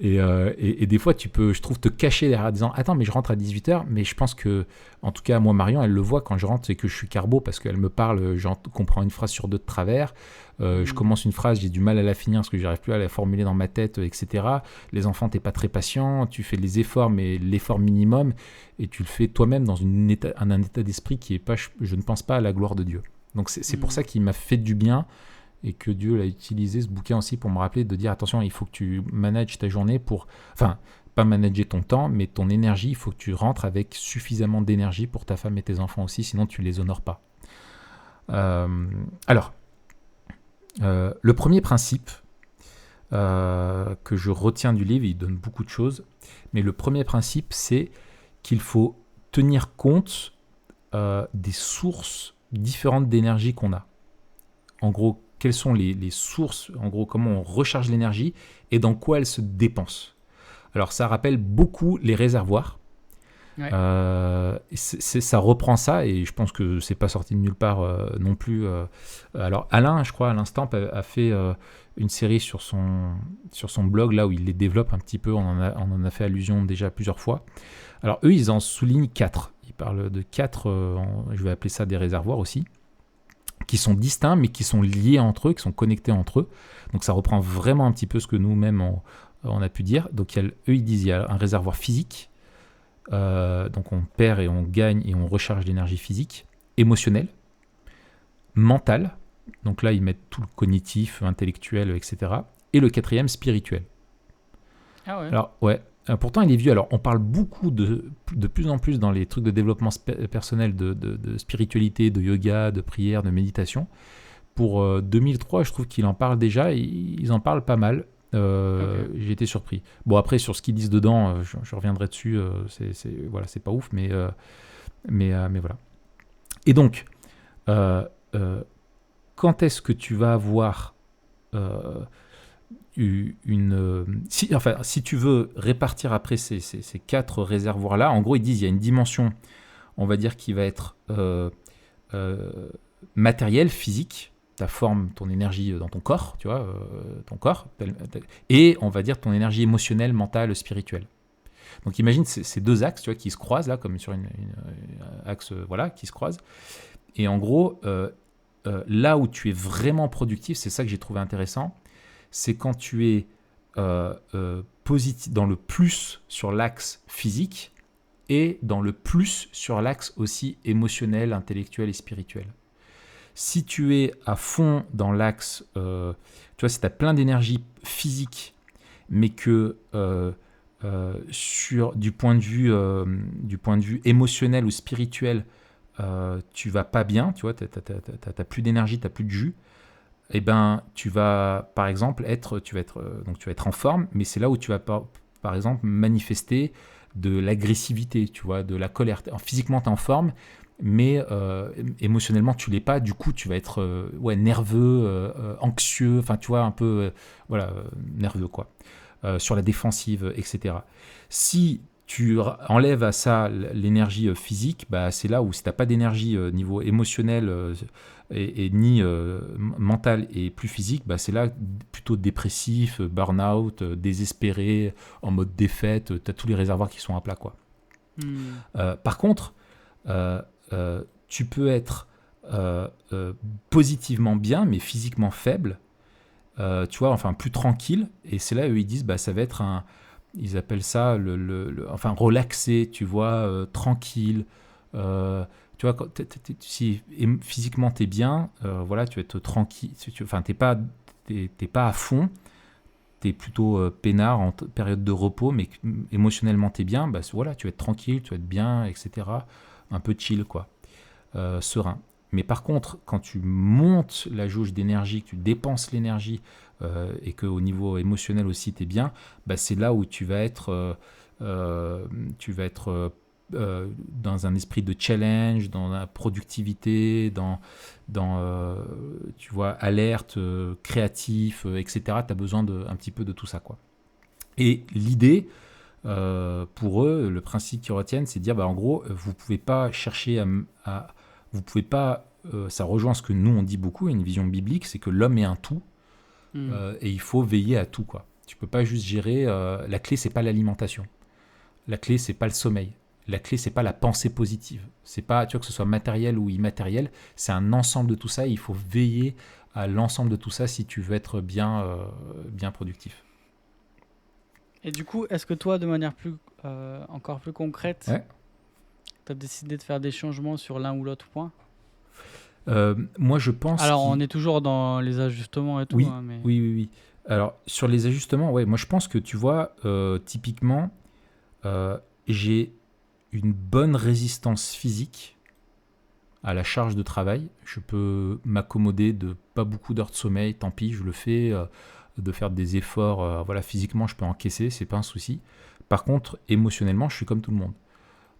Et des fois, tu peux, je trouve, te cacher derrière en disant « Attends, mais je rentre à 18h », mais je pense que, en tout cas, moi, Marion, elle le voit quand je rentre, c'est que je suis carbo parce qu'elle me parle, je comprends une phrase sur deux de travers, je commence une phrase, j'ai du mal à la finir parce que j'arrive plus à la formuler dans ma tête, etc. Les enfants, t'es pas très patient, tu fais les efforts, mais l'effort minimum, et tu le fais toi-même dans un état d'esprit qui est pas, je ne pense pas à la gloire de Dieu. Donc, c'est pour ça qu'il m'a fait du bien, et que Dieu l'a utilisé, ce bouquin aussi, pour me rappeler de dire attention, il faut que tu manages ta journée pas manager ton temps, mais ton énergie, il faut que tu rentres avec suffisamment d'énergie pour ta femme et tes enfants aussi, sinon tu les honores pas. Alors, le premier principe que je retiens du livre, il donne beaucoup de choses, mais le premier principe, c'est qu'il faut tenir compte des sources différentes d'énergie qu'on a. En gros, quelles sont les sources, en gros, comment on recharge l'énergie et dans quoi elle se dépense. Alors, ça rappelle beaucoup les réservoirs. Ouais. Ça reprend ça, et je pense que c'est pas sorti de nulle part non plus. Alors, Alain, je crois, à l'instant, a fait une série sur son blog, là où il les développe un petit peu. On en a fait allusion déjà plusieurs fois. Alors, eux, ils en soulignent 4. Ils parlent de 4, je vais appeler ça des réservoirs aussi, qui sont distincts, mais qui sont liés entre eux, qui sont connectés entre eux. Donc ça reprend vraiment un petit peu ce que nous-mêmes on a pu dire. Donc ils disent il y a un réservoir physique, donc on perd et on gagne et on recharge l'énergie physique, émotionnelle, mentale, donc là ils mettent tout le cognitif, intellectuel, etc. Et le 4e, spirituel. Ah ouais. Alors ouais, pourtant, il est vieux. Alors, on parle beaucoup de plus en plus dans les trucs de développement personnel, de spiritualité, de yoga, de prière, de méditation. Pour 2003, je trouve qu'il en parle déjà. Ils en parlent pas mal. J'ai été surpris. Bon, après, sur ce qu'ils disent dedans, je reviendrai dessus. Voilà, c'est pas ouf, mais voilà. Et donc, quand est-ce que tu vas avoir si tu veux répartir après ces 4 réservoirs-là, en gros, ils disent il y a une dimension, on va dire, qui va être matérielle, physique, ta forme, ton énergie dans ton corps, tu vois, ton corps, et on va dire ton énergie émotionnelle, mentale, spirituelle. Donc imagine ces 2 axes, tu vois, qui se croisent là, comme sur une axe, voilà, qui se croisent. Et en gros, là où tu es vraiment productif, c'est ça que j'ai trouvé intéressant, c'est quand tu es positif, dans le plus sur l'axe physique et dans le plus sur l'axe aussi émotionnel, intellectuel et spirituel. Si tu es à fond dans l'axe, tu vois, si tu as plein d'énergie physique, mais que du point de vue émotionnel ou spirituel, tu vas pas bien, tu vois, t'as plus d'énergie, t'as plus de jus, eh ben, tu vas, par exemple, tu vas être en forme, mais c'est là où tu vas, par exemple, manifester de l'agressivité, tu vois, de la colère. Physiquement, tu es en forme, mais émotionnellement, tu l'es pas. Du coup, tu vas être nerveux, anxieux, enfin, tu vois, un peu, nerveux, quoi, sur la défensive, etc. Si tu enlèves à ça l'énergie physique, bah, c'est là où si tu n'as pas d'énergie niveau émotionnel et ni mental et plus physique, bah, c'est là plutôt dépressif, burn-out, désespéré, en mode défaite, tu as tous les réservoirs qui sont à plat, quoi. Par contre, tu peux être positivement bien, mais physiquement faible, tu vois, enfin plus tranquille, et c'est là où ils disent, bah, ça va être ils appellent ça enfin relaxé, tu vois, tranquille. Tu vois, si physiquement t'es bien, voilà, tu vas être tranquille. Enfin, t'es pas à fond. T'es plutôt peinard en période de repos, mais émotionnellement t'es bien. Bah voilà, tu vas être tranquille, tu vas être bien, etc. Un peu chill, quoi, serein. Mais par contre, quand tu montes la jauge d'énergie, que tu dépenses l'énergie et qu'au niveau émotionnel aussi tu es bien, bah c'est là où tu vas être, dans un esprit de challenge, dans la productivité, dans tu vois, alerte, créatif, etc. Tu as besoin un petit peu de tout ça, quoi. Et l'idée, pour eux, le principe qu'ils retiennent, c'est de dire, bah, en gros, vous pouvez pas chercher vous pouvez pas, ça rejoint ce que nous on dit beaucoup, une vision biblique, c'est que l'homme est un tout, et il faut veiller à tout, quoi. Tu peux pas juste gérer, la clé c'est pas l'alimentation, la clé c'est pas le sommeil, la clé c'est pas la pensée positive, c'est pas, tu vois, que ce soit matériel ou immatériel, c'est un ensemble de tout ça, et il faut veiller à l'ensemble de tout ça si tu veux être bien productif. Et du coup, est-ce que toi, de manière encore plus concrète, Ouais. tu as décidé de faire des changements sur l'un ou l'autre point? Moi, je pense. Alors, on est toujours dans les ajustements et tout. Oui, hein, mais... oui. Alors, sur les ajustements, ouais, moi, je pense que tu vois, typiquement, j'ai une bonne résistance physique à la charge de travail. Je peux m'accommoder de pas beaucoup d'heures de sommeil, tant pis, je le fais, de faire des efforts, voilà, physiquement, je peux encaisser, c'est pas un souci. Par contre, émotionnellement, je suis comme tout le monde.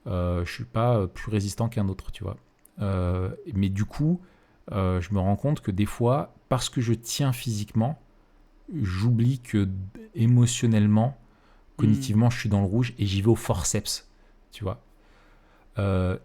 Je suis pas plus résistant qu'un autre, tu vois. Mais du coup, je me rends compte que des fois, parce que je tiens physiquement, j'oublie que émotionnellement, cognitivement, je suis dans le rouge et j'y vais au forceps, tu vois.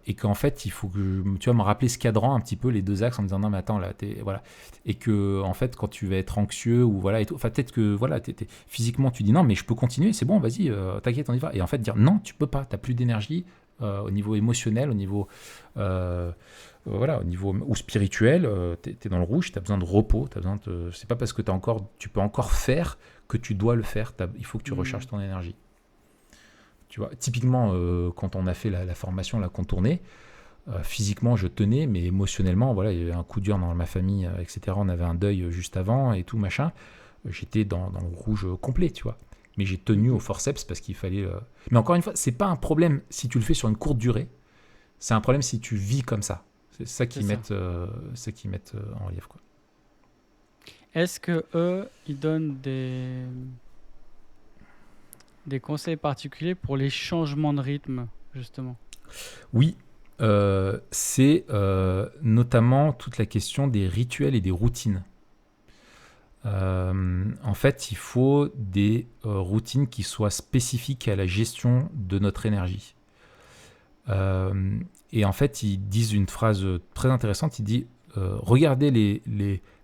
Et qu'en fait, il faut que tu vas me rappeler ce cadran un petit peu, les 2 axes, en me disant non mais attends là, voilà. Et que en fait, quand tu vas être anxieux ou voilà, et tout, enfin peut-être que voilà, physiquement tu dis non mais je peux continuer, c'est bon, vas-y, t'inquiète, on y va. Et en fait dire non, tu peux pas, t'as plus d'énergie au niveau émotionnel, au niveau voilà, au niveau ou spirituel, t'es dans le rouge, t'as besoin de repos, t'as besoin de, c'est pas parce que tu peux encore faire que tu dois le faire, il faut que tu recharges ton énergie. Tu vois, typiquement, quand on a fait la formation, la contournée, physiquement, je tenais, mais émotionnellement, voilà, il y avait un coup dur dans ma famille, etc. On avait un deuil juste avant et tout, machin. J'étais dans le rouge complet, tu vois. Mais j'ai tenu au forceps parce qu'il fallait... Mais encore une fois, c'est pas un problème si tu le fais sur une courte durée. C'est un problème si tu vis comme ça. C'est ça qu'ils mettent en relief, quoi. Est-ce que eux, ils donnent des conseils particuliers pour les changements de rythme, justement? Oui, c'est notamment toute la question des rituels et des routines. En fait, il faut des routines qui soient spécifiques à la gestion de notre énergie. Et en fait, ils disent une phrase très intéressante. Ils disent regardez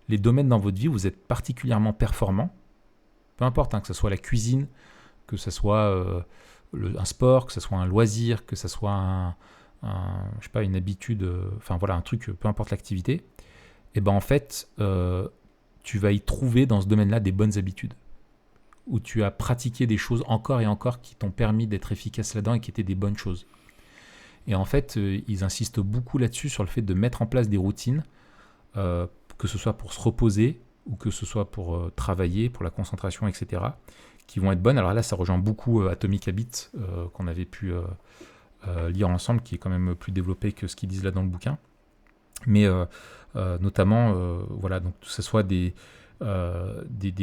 les domaines dans votre vie où vous êtes particulièrement performant, peu importe, que ce soit la cuisine, que ce soit un sport, que ce soit un loisir, que ce soit je sais pas, une habitude, enfin voilà, un truc, peu importe l'activité. Et ben en fait, tu vas y trouver dans ce domaine-là des bonnes habitudes, où tu as pratiqué des choses encore et encore qui t'ont permis d'être efficace là-dedans et qui étaient des bonnes choses. Et en fait, ils insistent beaucoup là-dessus, sur le fait de mettre en place des routines, que ce soit pour se reposer ou que ce soit pour travailler, pour la concentration, etc., qui vont être bonnes. Alors là, ça rejoint beaucoup Atomic Habits, qu'on avait pu lire ensemble, qui est quand même plus développé que ce qu'ils disent là dans le bouquin. Mais notamment, voilà, donc que ce soit des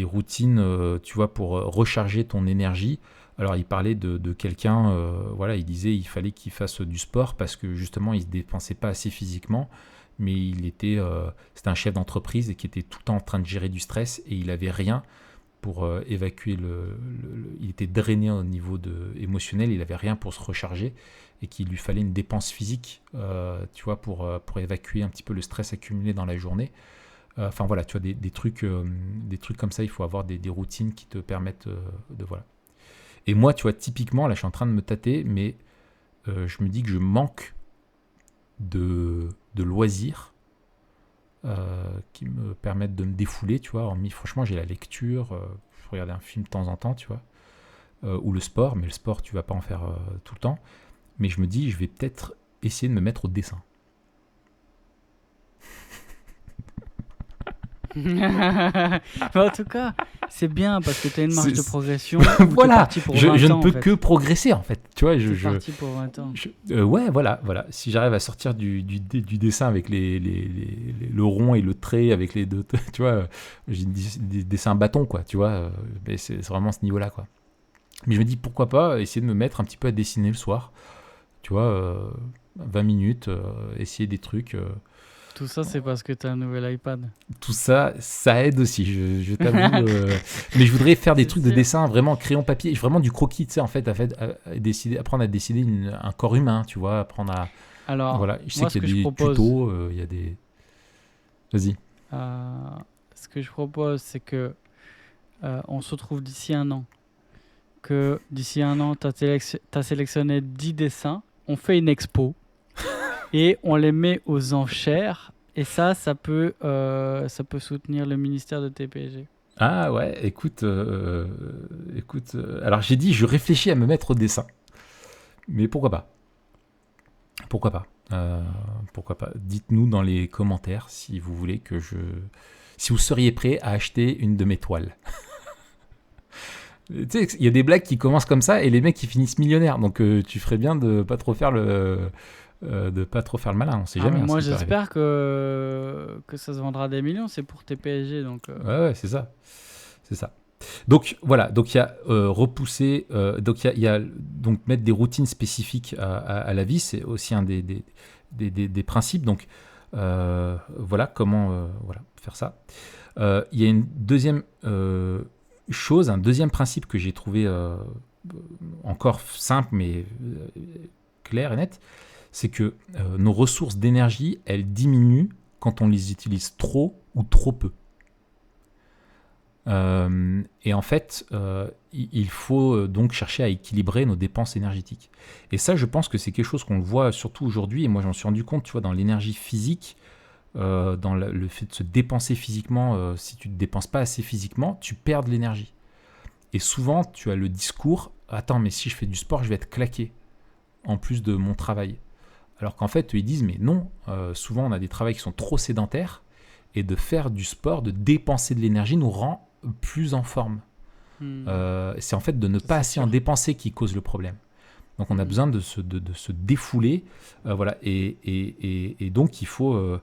routines, tu vois, pour recharger ton énergie. Alors, il parlait de quelqu'un, voilà, il disait il fallait qu'il fasse du sport parce que justement, il ne se dépensait pas assez physiquement, mais c'était un chef d'entreprise et qui était tout le temps en train de gérer du stress et il n'avait rien pour évacuer il était drainé au niveau émotionnel, il n'avait rien pour se recharger et qu'il lui fallait une dépense physique, tu vois, pour évacuer un petit peu le stress accumulé dans la journée. Enfin voilà, tu vois, des trucs comme ça, il faut avoir des routines qui te permettent de voilà. Et moi, tu vois, typiquement, là, je suis en train de me tâter, mais je me dis que je manque de loisirs qui me permettent de me défouler, tu vois. Franchement, j'ai la lecture, je regarde un film de temps en temps, tu vois, ou le sport, mais le sport, tu vas pas en faire tout le temps. Mais je me dis, je vais peut-être essayer de me mettre au dessin. En tout cas, c'est bien parce que tu as une marge de progression. Voilà, je ne peux que progresser en fait. Tu vois, parti pour 20 ans. Ouais, voilà. Si j'arrive à sortir du dessin avec le rond et le trait, avec les deux, tu vois, j'ai des dessins bâtons, quoi, tu vois, c'est vraiment ce niveau-là, quoi. Mais je me dis, pourquoi pas essayer de me mettre un petit peu à dessiner le soir, tu vois, 20 minutes, essayer des trucs. Tout ça, c'est parce que tu as un nouvel iPad. Tout ça, ça aide aussi, je t'avoue. Mais je voudrais faire des trucs de dessin, vraiment crayon papier, vraiment du croquis, tu sais, en fait, apprendre à dessiner un corps humain, tu vois, apprendre à... Alors, voilà, je sais qu'il y a des tutos, il y a des... Vas-y. Ce que je propose, c'est que on se retrouve d'ici un an. Que d'ici un an, tu as sélectionné 10 dessins, on fait une expo et on les met aux enchères. Et ça peut soutenir le ministère de TPG. Ah ouais, écoute, alors j'ai dit, je réfléchis à me mettre au dessin. Mais pourquoi pas? Pourquoi pas? Dites-nous dans les commentaires si vous voulez si vous seriez prêt à acheter une de mes toiles. Tu sais, il y a des blagues qui commencent comme ça et les mecs qui finissent millionnaires. Donc tu ferais bien de pas trop faire le malin. On sait jamais. Moi, j'espère que ça se vendra des millions. C'est pour TPG, donc. Ouais, c'est ça. Donc voilà. Donc il y a repousser. Donc il y a donc mettre des routines spécifiques à la vie. C'est aussi un des principes. Donc voilà comment faire ça. Il y a une deuxième chose, un deuxième principe que j'ai trouvé encore simple mais clair et net, c'est que nos ressources d'énergie, elles diminuent quand on les utilise trop ou trop peu. Et en fait, il faut donc chercher à équilibrer nos dépenses énergétiques. Et ça, je pense que c'est quelque chose qu'on le voit surtout aujourd'hui, et moi j'en suis rendu compte, tu vois, dans l'énergie physique, dans le fait de se dépenser physiquement, si tu ne te dépenses pas assez physiquement, tu perds de l'énergie. Et souvent, tu as le discours « Attends, mais si je fais du sport, je vais être claqué, en plus de mon travail. » Alors qu'en fait, ils disent « Mais non, souvent on a des travails qui sont trop sédentaires, et de faire du sport, de dépenser de l'énergie nous rend plus en forme. » C'est en fait de ne pas assez en dépenser qui cause le problème. Donc on a besoin de se défouler, voilà. Et donc il faut,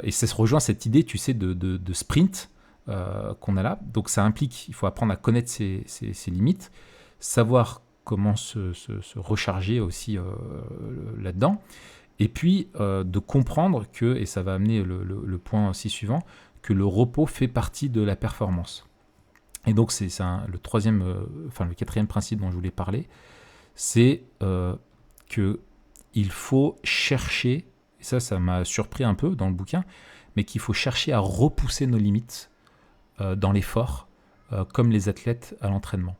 et ça se rejoint cette idée, tu sais, de sprint qu'on a là. Donc ça implique, il faut apprendre à connaître ses limites, savoir comment se recharger aussi là-dedans, et puis de comprendre que, et ça va amener le point aussi suivant, que le repos fait partie de la performance. Et donc c'est le quatrième principe dont je voulais parler, c'est qu'il faut chercher, et ça m'a surpris un peu dans le bouquin, mais qu'il faut chercher à repousser nos limites dans l'effort, comme les athlètes à l'entraînement.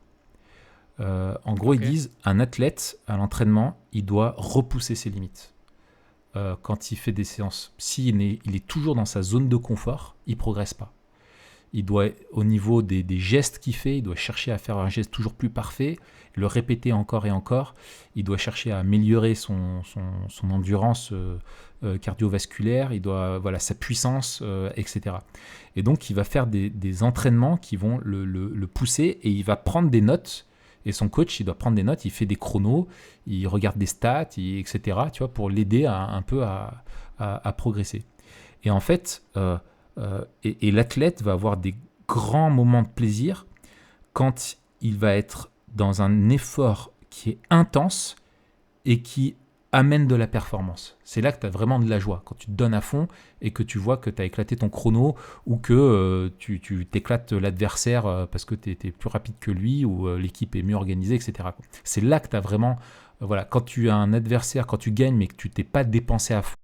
En gros, ils disent, un athlète à l'entraînement, il doit repousser ses limites. Quand il fait des séances, s'il est toujours dans sa zone de confort, il ne progresse pas. Il doit, au niveau des gestes qu'il fait, il doit chercher à faire un geste toujours plus parfait, le répéter encore et encore. Il doit chercher à améliorer son endurance cardiovasculaire, sa puissance, etc. Et donc, il va faire des entraînements qui vont le pousser, et il va prendre des notes. Et son coach, il doit prendre des notes, il fait des chronos, il regarde des stats, etc., tu vois, pour l'aider un peu à progresser. Et en fait, et l'athlète va avoir des grands moments de plaisir quand il va être dans un effort qui est intense et qui amène de la performance. C'est là que tu as vraiment de la joie, quand tu te donnes à fond et que tu vois que tu as éclaté ton chrono, ou que tu t'éclates l'adversaire parce que tu es plus rapide que lui, ou l'équipe est mieux organisée, etc. C'est là que tu as vraiment... quand tu as un adversaire, quand tu gagnes mais que tu t'es pas dépensé à fond,